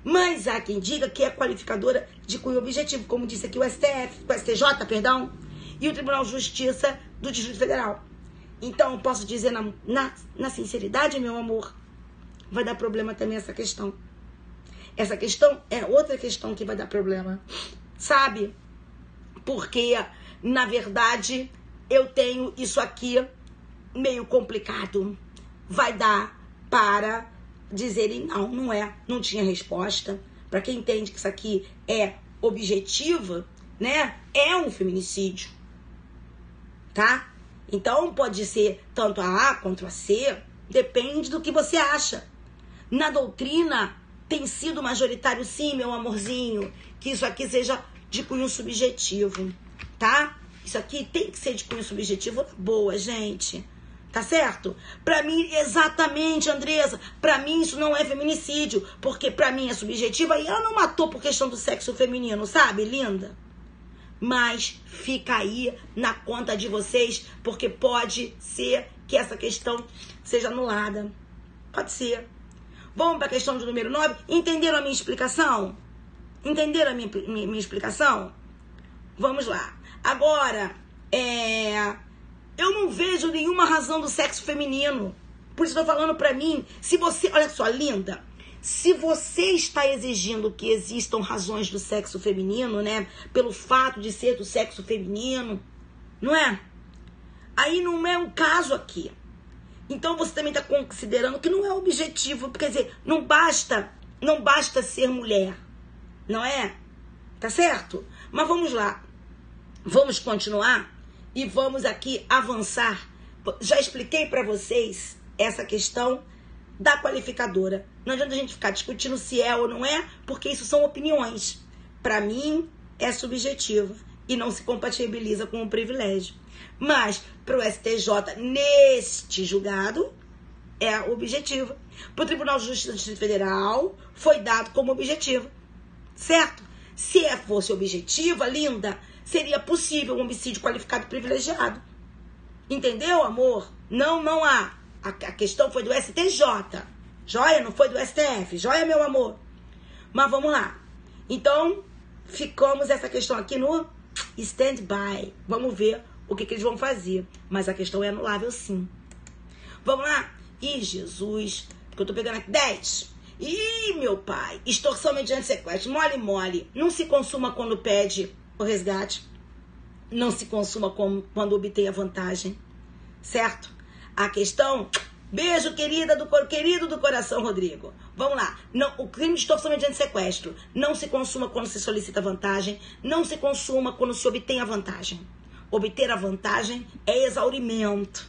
Mas há quem diga que é qualificadora de cunho objetivo, como disse aqui o STJ, perdão, e o Tribunal de Justiça do Distrito Federal. Então, eu posso dizer na sinceridade, meu amor, vai dar problema também essa questão. Essa questão é outra questão que vai dar problema, sabe? Porque, na verdade, eu tenho isso aqui meio complicado. Vai dar para dizerem não é, não tinha resposta. Para quem entende que isso aqui é objetiva, né? É um feminicídio, tá? Então pode ser tanto a A quanto a C, depende do que você acha. Na doutrina tem sido majoritário sim, meu amorzinho, que isso aqui seja de cunho subjetivo, tá? Isso aqui tem que ser de cunho subjetivo, boa, gente. Tá certo? Pra mim, exatamente, Andressa, pra mim isso não é feminicídio, porque pra mim é subjetiva e ela não matou por questão do sexo feminino, sabe, linda? Mas fica aí na conta de vocês, porque pode ser que essa questão seja anulada. Pode ser. Vamos para a questão de número 9. Entenderam a minha explicação? Entenderam a minha explicação? Vamos lá. Agora, eu não vejo nenhuma razão do sexo feminino. Por isso eu tô falando pra mim, se você... Olha só, linda. Se você está exigindo que existam razões do sexo feminino, né? Pelo fato de ser do sexo feminino, não é? Aí não é o caso aqui. Então você também está considerando que não é objetivo. Quer dizer, não basta ser mulher, não é? Tá certo? Mas vamos lá. Vamos continuar e vamos aqui avançar. Já expliquei para vocês essa questão da qualificadora. Não adianta a gente ficar discutindo se é ou não é, porque isso são opiniões. Para mim, é subjetivo e não se compatibiliza com o privilégio. Mas, para o STJ, neste julgado, é objetivo. Para o Tribunal de Justiça do Distrito Federal, foi dado como objetivo. Certo? Se fosse objetiva, linda, seria possível um homicídio qualificado privilegiado. Entendeu, amor? Não há. A questão foi do STJ. Joia? Não foi do STF. Joia, meu amor? Mas vamos lá. Então, ficamos essa questão aqui no stand-by. Vamos ver o que eles vão fazer. Mas a questão é anulável, sim. Vamos lá? Ih, Jesus. Porque eu tô pegando aqui 10. Ih, meu pai. Extorsão mediante sequestro. Mole. Não se consuma quando pede o resgate. Não se consuma quando obtém a vantagem. Certo? A questão, beijo querido do coração, Rodrigo. Vamos lá. Não, o crime de extorsão mediante sequestro não se consuma quando se solicita vantagem, não se consuma quando se obtém a vantagem. Obter a vantagem é exaurimento,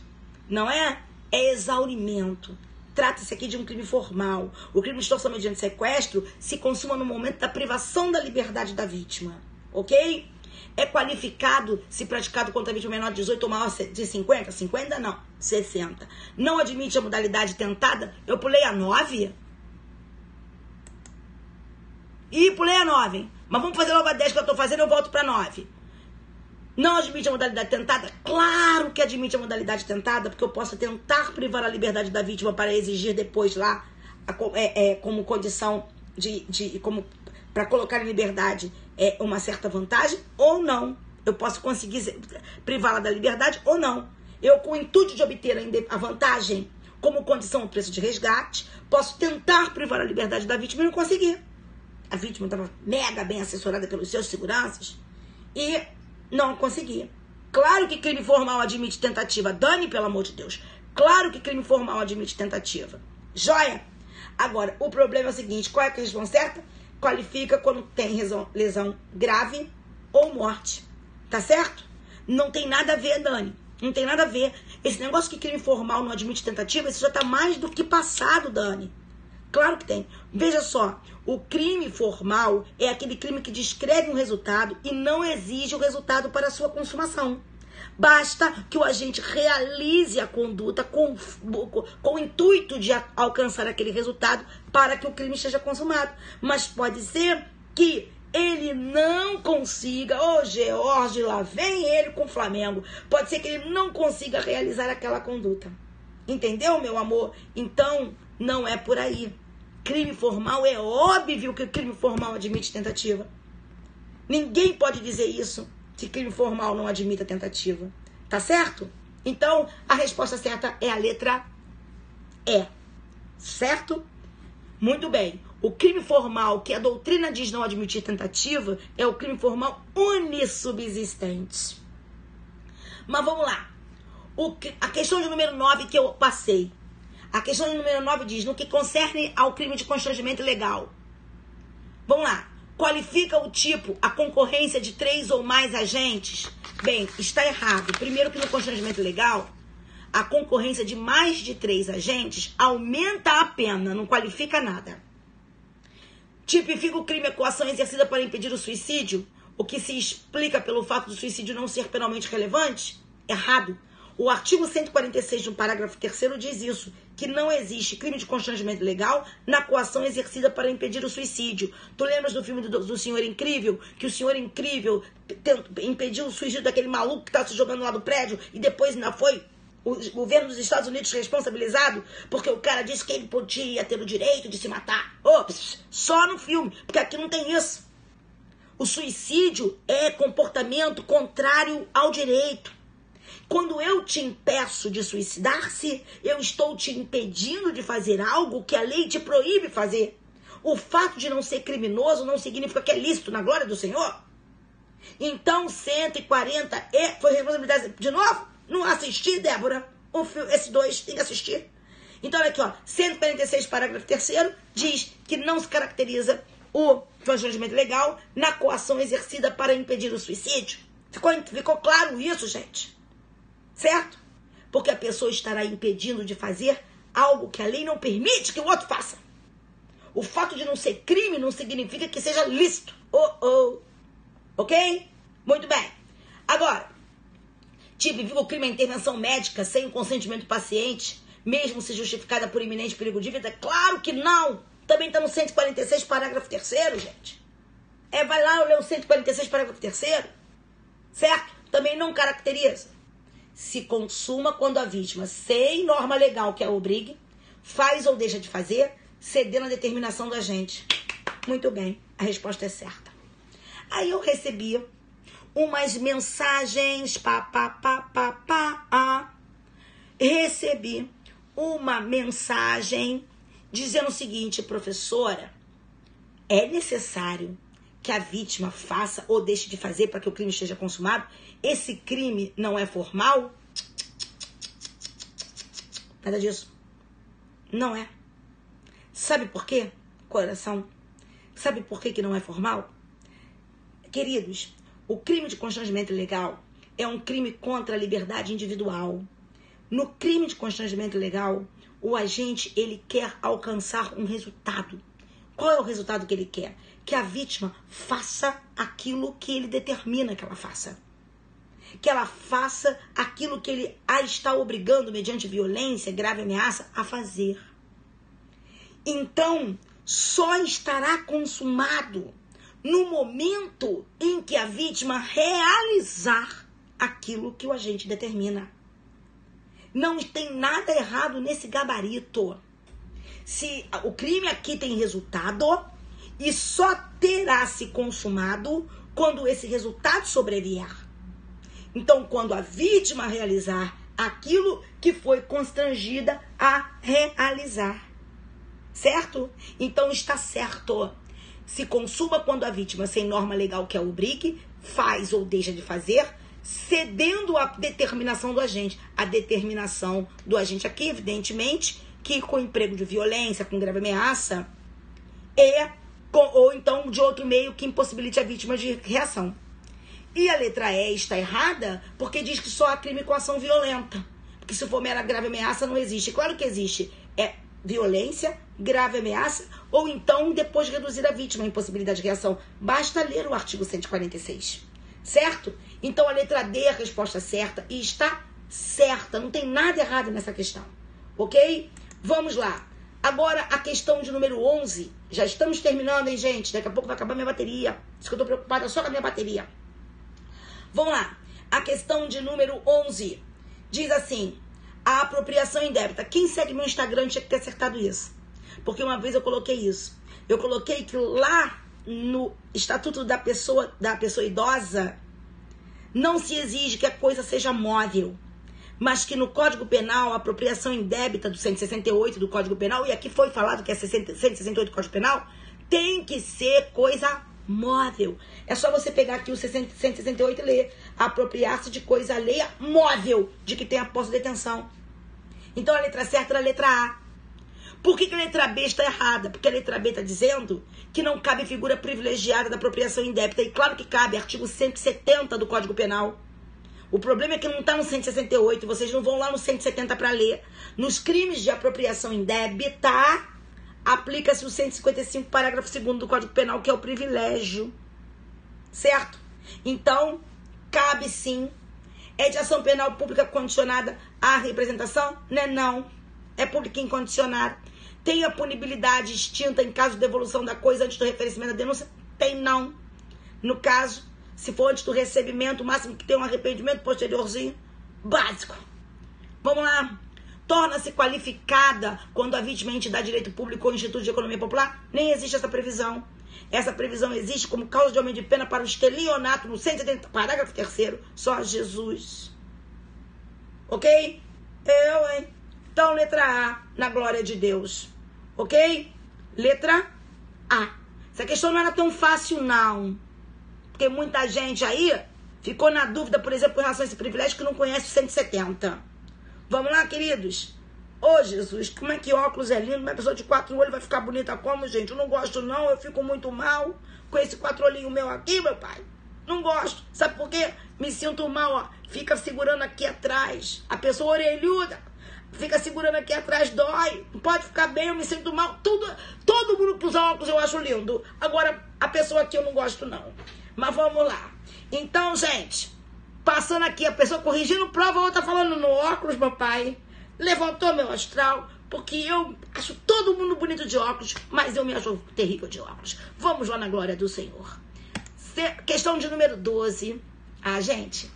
não é? É exaurimento. Trata-se aqui de um crime formal. O crime de extorsão mediante sequestro se consuma no momento da privação da liberdade da vítima, ok? É qualificado se praticado contra a vítima menor de 18 ou maior de 50? 50 não, 60. Não admite a modalidade tentada? Eu pulei a 9? Ih, pulei a 9. Mas vamos fazer logo a 10 que eu tô fazendo, eu volto pra 9. Não admite a modalidade tentada? Claro que admite a modalidade tentada, porque eu posso tentar privar a liberdade da vítima para exigir depois lá, como condição para colocar em liberdade uma certa vantagem, ou não. Eu posso conseguir privá-la da liberdade ou não. Eu, com o intuito de obter a vantagem como condição do preço de resgate, posso tentar privar a liberdade da vítima e não conseguir. A vítima estava mega bem assessorada pelos seus seguranças e não conseguia. Claro que crime formal admite tentativa. Dani, pelo amor de Deus. Claro que crime formal admite tentativa. Joia? Agora, o problema é o seguinte, qual é a questão certa? Qualifica quando tem lesão grave ou morte. Tá certo? Não tem nada a ver, Dani. Não tem nada a ver. Esse negócio que crime formal não admite tentativa, isso já tá mais do que passado, Dani. Claro que tem. Veja só, o crime formal é aquele crime que descreve um resultado e não exige o resultado para a sua consumação. Basta que o agente realize a conduta com o intuito de alcançar aquele resultado para que o crime seja consumado. Mas pode ser que ele não consiga, George, lá vem ele com o Flamengo. Pode ser que ele não consiga realizar aquela conduta. Entendeu, meu amor? Então, não é por aí. Crime formal, é óbvio que o crime formal admite tentativa. Ninguém pode dizer isso, se crime formal não admite a tentativa. Tá certo? Então, a resposta certa é a letra E. Certo? Muito bem. O crime formal, que a doutrina diz não admitir tentativa, é o crime formal unissubsistente. Mas vamos lá. A questão de número 9 que eu passei. A questão de número 9 diz, no que concerne ao crime de constrangimento ilegal. Vamos lá. Qualifica o tipo, a concorrência de 3 ou mais agentes? Bem, está errado. Primeiro que no constrangimento ilegal, a concorrência de mais de 3 agentes aumenta a pena, não qualifica nada. Tipifica o crime a coação exercida para impedir o suicídio, o que se explica pelo fato do suicídio não ser penalmente relevante? Errado. O artigo 146 do parágrafo 3º diz isso, que não existe crime de constrangimento legal na coação exercida para impedir o suicídio. Tu lembras do filme do Senhor Incrível? Que o Senhor Incrível impediu o suicídio daquele maluco que estava se jogando lá do prédio e depois ainda foi o governo dos Estados Unidos responsabilizado porque o cara disse que ele podia ter o direito de se matar. Ops, só no filme, porque aqui não tem isso. O suicídio é comportamento contrário ao direito. Quando eu te impeço de suicidar-se, eu estou te impedindo de fazer algo que a lei te proíbe fazer. O fato de não ser criminoso não significa que é lícito na glória do Senhor. Então, 140 foi responsabilidade de novo? Não assisti, Débora? Esses 2 tem que assistir. Então, olha aqui, ó, 146, parágrafo 3º, diz que não se caracteriza o constrangimento legal na coação exercida para impedir o suicídio. Ficou claro isso, gente? Certo? Porque a pessoa estará impedindo de fazer algo que a lei não permite que o outro faça. O fato de não ser crime não significa que seja lícito. Ok? Muito bem. Agora, tipifica o crime a intervenção médica sem o consentimento do paciente, mesmo se justificada por iminente perigo de vida? Claro que não. Também está no 146, parágrafo 3º, gente. Vai lá ler o 146, parágrafo 3º. Certo? Também não caracteriza. Se consuma quando a vítima, sem norma legal que a obrigue, faz ou deixa de fazer, cedendo à determinação do agente. Muito bem, a resposta é certa. Aí eu recebi umas mensagens, recebi uma mensagem dizendo o seguinte, professora, é necessário que a vítima faça ou deixe de fazer para que o crime esteja consumado? Esse crime não é formal? Nada disso. Não é. Sabe por quê, coração? Sabe por quê que não é formal? Queridos, o crime de constrangimento ilegal é um crime contra a liberdade individual. No crime de constrangimento ilegal, o agente, ele quer alcançar um resultado. Qual é o resultado que ele quer? Que a vítima faça aquilo que ele determina que ela faça. Que ela faça aquilo que ele a está obrigando, mediante violência, grave ameaça, a fazer. Então, só estará consumado no momento em que a vítima realizar aquilo que o agente determina. Não tem nada errado nesse gabarito. Se o crime aqui tem resultado e só terá se consumado quando esse resultado sobrevier. Então, quando a vítima realizar aquilo que foi constrangida a realizar. Certo? Então, está certo. Se consuma quando a vítima, sem norma legal que a obrigue, faz ou deixa de fazer, cedendo à determinação do agente. A determinação do agente aqui, evidentemente, que com emprego de violência, com grave ameaça, ou então de outro meio que impossibilite a vítima de reação. E a letra E está errada porque diz que só há crime com ação violenta. Porque se for mera grave ameaça, não existe. Claro que existe. É violência, grave ameaça, ou então depois reduzir a vítima a impossibilidade de reação. Basta ler o artigo 146. Certo? Então a letra D é a resposta certa e está certa. Não tem nada errado nessa questão. Ok? Vamos lá. Agora a questão de número 11. Já estamos terminando, hein, gente? Daqui a pouco vai acabar minha bateria. Isso que eu tô preocupada só com a minha bateria. Vamos lá. A questão de número 11 diz assim: a apropriação indébita. Quem segue meu Instagram tinha que ter acertado isso. Porque uma vez eu coloquei isso. Eu coloquei que lá no Estatuto da pessoa idosa não se exige que a coisa seja móvel, mas que no Código Penal, a apropriação indébita do 168 do Código Penal, e aqui foi falado que é 168 do Código Penal, tem que ser coisa móvel. É só você pegar aqui o 168 e ler: apropriar-se de coisa alheia móvel, de que tenha posse de detenção. Então a letra certa era a letra A. Por que a letra B está errada? Porque a letra B está dizendo que não cabe figura privilegiada da apropriação indébita. E claro que cabe, artigo 170 do Código Penal. O problema é que não está no 168, vocês não vão lá no 170 para ler. Nos crimes de apropriação indébita, aplica-se o 155, parágrafo 2º do Código Penal, que é o privilégio. Certo? Então, cabe sim. É de ação penal pública condicionada à representação? Não. É pública incondicionada. Tem a punibilidade extinta em caso de devolução da coisa antes do referecimento da denúncia? Tem não. No caso, se for antes do recebimento, o máximo que tem um arrependimento posteriorzinho, básico. Vamos lá. Torna-se qualificada quando a vítima é entidade de direito público ou instituto de economia popular? Nem existe essa previsão. Essa previsão existe como causa de aumento de pena para o estelionato no 170, parágrafo 3º, só Jesus. Ok? Hein? Então, letra A, na glória de Deus. Ok? Letra A. Essa questão não era tão fácil, não. Porque muita gente aí ficou na dúvida, por exemplo, com relação a esse privilégio, que não conhece o 170. Vamos lá, queridos? Ô, Jesus, como é que óculos é lindo? Uma pessoa de 4 olhos vai ficar bonita como, gente? Eu não gosto, não. Eu fico muito mal com esse 4 olhinhos meu aqui, meu pai. Não gosto. Sabe por quê? Me sinto mal, ó. Fica segurando aqui atrás. A pessoa orelhuda fica segurando aqui atrás, dói. Não pode ficar bem, eu me sinto mal. Todo mundo que usa óculos eu acho lindo. Agora, a pessoa aqui eu não gosto, não. Mas vamos lá. Então, gente, passando aqui, a pessoa corrigindo prova, a outra falando no óculos, meu pai. Levantou meu astral, porque eu acho todo mundo bonito de óculos, mas eu me acho terrível de óculos. Vamos lá na glória do Senhor. Questão de número 12. Ah, gente,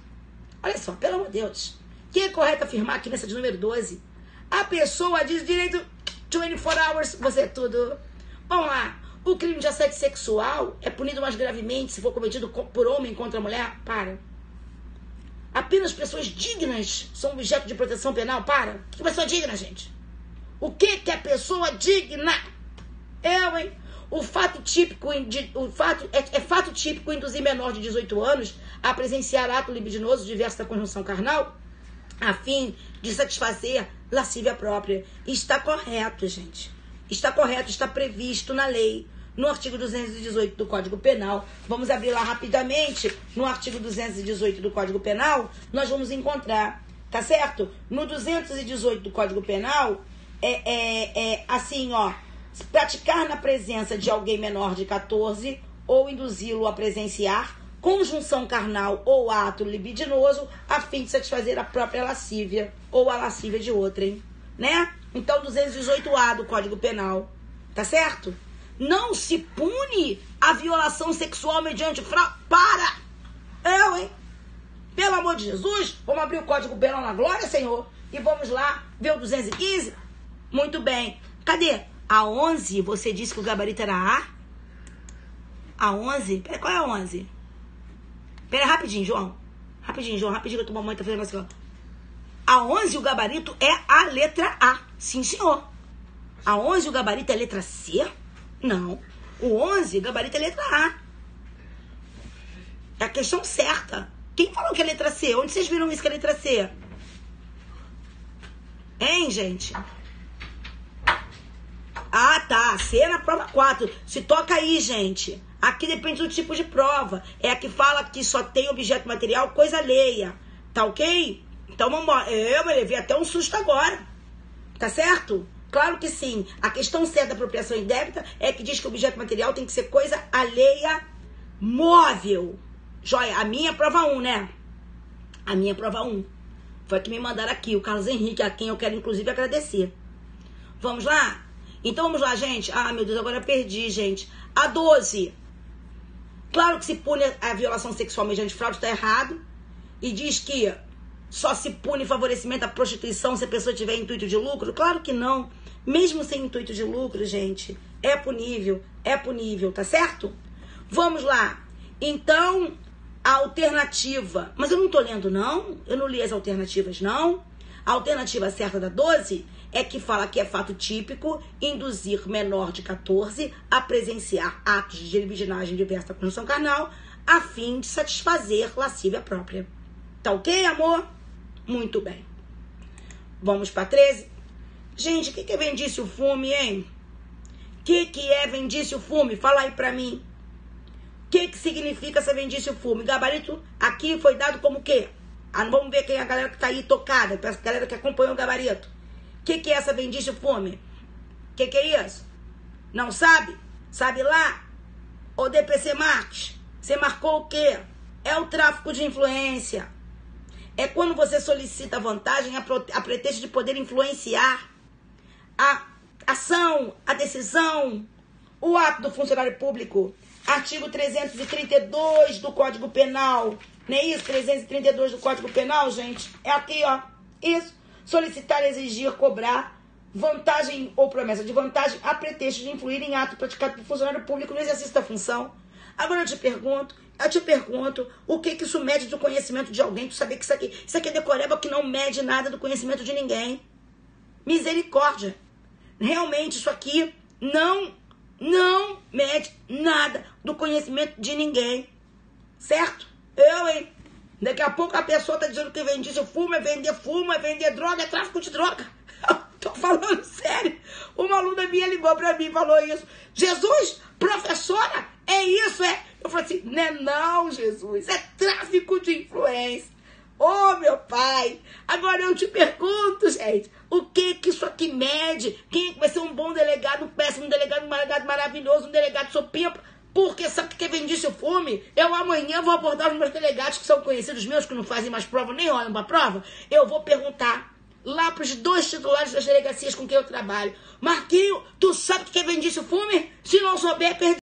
olha só, pelo amor de Deus. Que é correto afirmar aqui nessa de número 12? A pessoa diz direito 24 hours, você é tudo. Vamos lá. O crime de assédio sexual é punido mais gravemente se for cometido por homem contra mulher? Para. Apenas pessoas dignas são objeto de proteção penal? Para. O que é pessoa digna, gente? O que é pessoa digna? Hein? O fato típico, é fato típico induzir menor de 18 anos a presenciar ato libidinoso diverso da conjunção carnal, a fim de satisfazer lascívia própria. Está correto, gente. Está correto, está previsto na lei, no artigo 218 do Código Penal. Vamos abrir lá rapidamente. No artigo 218 do Código Penal, nós vamos encontrar, tá certo? No 218 do Código Penal, assim, ó. Praticar na presença de alguém menor de 14 ou induzi-lo a presenciar conjunção carnal ou ato libidinoso a fim de satisfazer a própria lascívia ou a lascívia de outrem, né? Então, 218A do Código Penal, tá certo? Não se pune a violação sexual mediante fraude. Para! Hein? Pelo amor de Jesus, vamos abrir o Código Penal na glória, Senhor, e vamos lá ver o 215? Muito bem. Cadê? A 11, você disse que o gabarito era A? A 11? Pera, qual é a 11? Pera, rapidinho, João. Rapidinho, que eu tô mamãe tá fazendo assim, ó. A 11, o gabarito é a letra A. Sim, senhor. A 11, o gabarito é a letra C? Não. O 11, o gabarito é a letra A. É a questão certa. Quem falou que é a letra C? Onde vocês viram isso que é a letra C? Hein, gente? Ah, tá. C na prova 4. Se toca aí, gente. Aqui depende do tipo de prova. É a que fala que só tem objeto material, coisa alheia. Tá ok? Então vamos embora. Eu me levei até um susto agora. Tá certo? Claro que sim. A questão certa da apropriação indébita é que diz que o objeto material tem que ser coisa alheia móvel. Joia. A minha prova 1, né? A minha prova 1. Foi a que me mandaram aqui. O Carlos Henrique, a quem eu quero inclusive agradecer. Vamos lá? Então vamos lá, gente. Ah, meu Deus, agora eu perdi, gente. A 12. Claro que se pune a violação sexual mediante fraude, está errado. E diz que só se pune favorecimento à prostituição se a pessoa tiver intuito de lucro. Claro que não. Mesmo sem intuito de lucro, gente, é punível, tá certo? Vamos lá. Então, a alternativa. Mas eu não tô lendo, não. Eu não li as alternativas, não. A alternativa certa da 12 é que fala que é fato típico induzir menor de 14 a presenciar atos de libidinagem diversa da conjunção carnal a fim de satisfazer lascívia própria. Tá ok, amor? Muito bem. Vamos para 13? Gente, o que é vendício fume, hein? O que é vendício fume? Fala aí pra mim. O que significa essa vendício fume? Gabarito aqui foi dado como o quê? Ah, vamos ver quem é a galera que tá aí tocada, a galera que acompanhou o gabarito. O que é essa vendício fume? O que é isso? Não sabe? Sabe lá? Ô DPC Marques, você marcou o quê? É o tráfico de influência. É quando você solicita vantagem a pretexto de poder influenciar a ação, a decisão, o ato do funcionário público. Artigo 332 do Código Penal. Não é isso? 332 do Código Penal, gente? É aqui, ó. Isso. Solicitar, exigir, cobrar vantagem ou promessa de vantagem a pretexto de influir em ato praticado por funcionário público no exercício da função. Agora eu te pergunto, o que isso mede do conhecimento de alguém? Tu saber que isso aqui é decoreba que não mede nada do conhecimento de ninguém. Misericórdia. Realmente isso aqui não mede nada do conhecimento de ninguém. Certo? Hein? Daqui a pouco a pessoa tá dizendo que vendício fumo, é vender droga, é tráfico de droga. Tô falando sério. Uma aluna minha ligou pra mim e falou isso. Jesus, professora, é isso, é? Eu falei assim, não, Jesus, é tráfico de influência. Ô, meu pai, agora eu te pergunto, gente, o que isso aqui mede? Quem vai ser um bom delegado, um péssimo delegado, um delegado maravilhoso, um delegado sopimpa? Porque sabe o que é vendício fume? Eu amanhã vou abordar os meus delegados que são conhecidos meus, que não fazem mais prova, nem olham pra prova. Eu vou perguntar lá pros 2 titulares das delegacias com quem eu trabalho. Marquinho, tu sabe o que é vendício fume? Se não souber, perdeu.